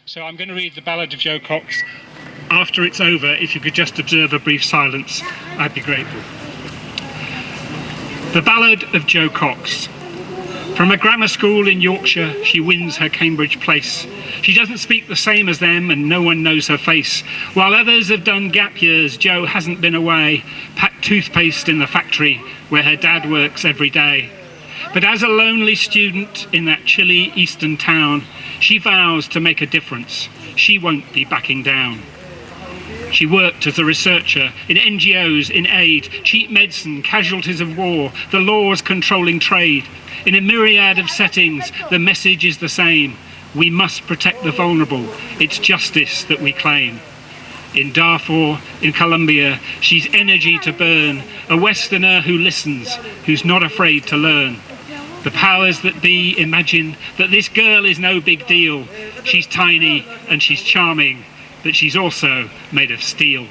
So I'm going to read the Ballad of Joe Cox. After it's over, if you could just observe a brief silence, I'd be grateful. The Ballad of Joe Cox. From a grammar school in Yorkshire, she wins her Cambridge place. She doesn't speak the same as them and no one knows her face. While others have done gap years, Jo hasn't been away, packed toothpaste in the factory where her dad works every day. But as a lonely student in that chilly eastern town, she vows to make a difference. She won't be backing down. She worked as a researcher in NGOs, in aid, cheap medicine, casualties of war, the laws controlling trade. In a myriad of settings, the message is the same. We must protect the vulnerable. It's justice that we claim. In Darfur, in Colombia, she's energy to burn, a Westerner who listens, who's not afraid to learn. The powers that be imagine that this girl is no big deal. She's tiny and she's charming, but she's also made of steel.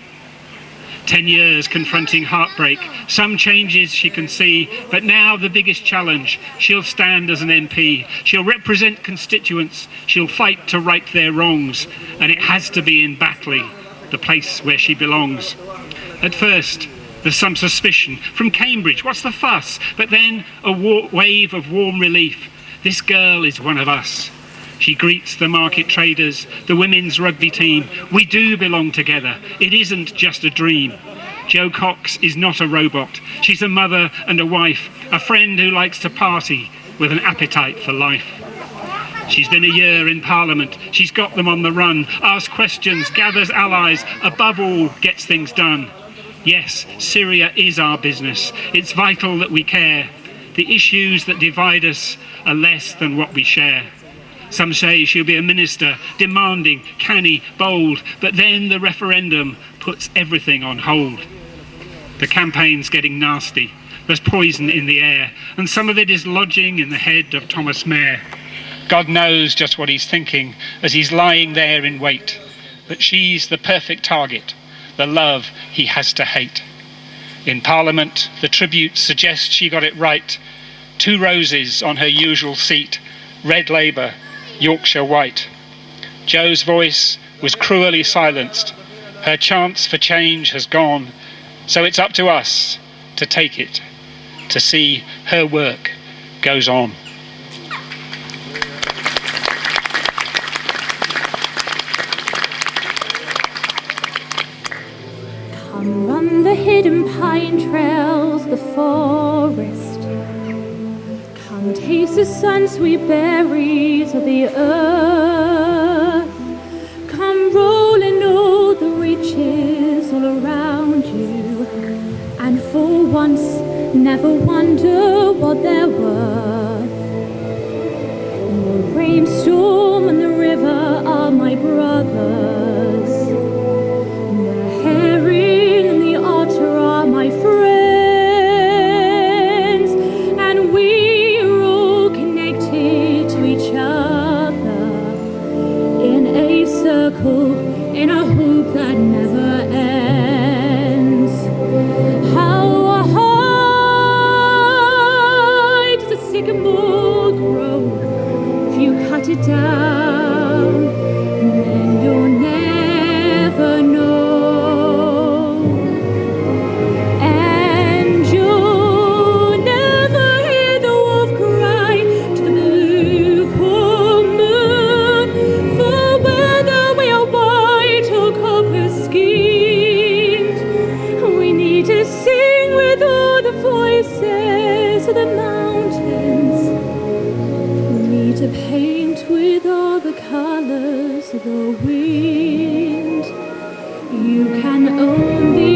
10 years confronting heartbreak, some changes she can see, but now the biggest challenge. She'll stand as an MP, she'll represent constituents, she'll fight to right their wrongs, and it has to be in Batley, the place where she belongs. At first, there's some suspicion. From Cambridge, what's the fuss? But then a wave of warm relief. This girl is one of us. She greets the market traders, the women's rugby team. We do belong together. It isn't just a dream. Jo Cox is not a robot. She's a mother and a wife, a friend who likes to party with an appetite for life. She's been a year in Parliament. She's got them on the run, asks questions, gathers allies, above all, gets things done. Yes, Syria is our business. It's vital that we care. The issues that divide us are less than what we share. Some say she'll be a minister, demanding, canny, bold, but then the referendum puts everything on hold. The campaign's getting nasty. There's poison in the air, and some of it is lodging in the head of Thomas Mayor. God knows just what he's thinking as he's lying there in wait. But she's the perfect target, the love he has to hate. In Parliament, the tribute suggests she got it right. 2 roses on her usual seat, red Labour, Yorkshire white. Jo's voice was cruelly silenced. Her chance for change has gone. So it's up to us to take it, to see her work goes on. Come run the hidden pine trails, the forest. Come taste the sun-sweet berries of the earth. Come roll in all the riches all around you, and for once never wonder what they're worth. The rainstorm and the river are my brothers. The herring and the otter are my friends, and we're all connected to each other in a circle, in a hoop that never ends. How high does a sycamore grow? If you cut it down, then you'll never know. And you'll never hear the wolf cry to the blue full moon, for whether we are white or copper schemed, we need to sing with all the voices of the mountains. We need to paint with all the colors of the wind. You can own the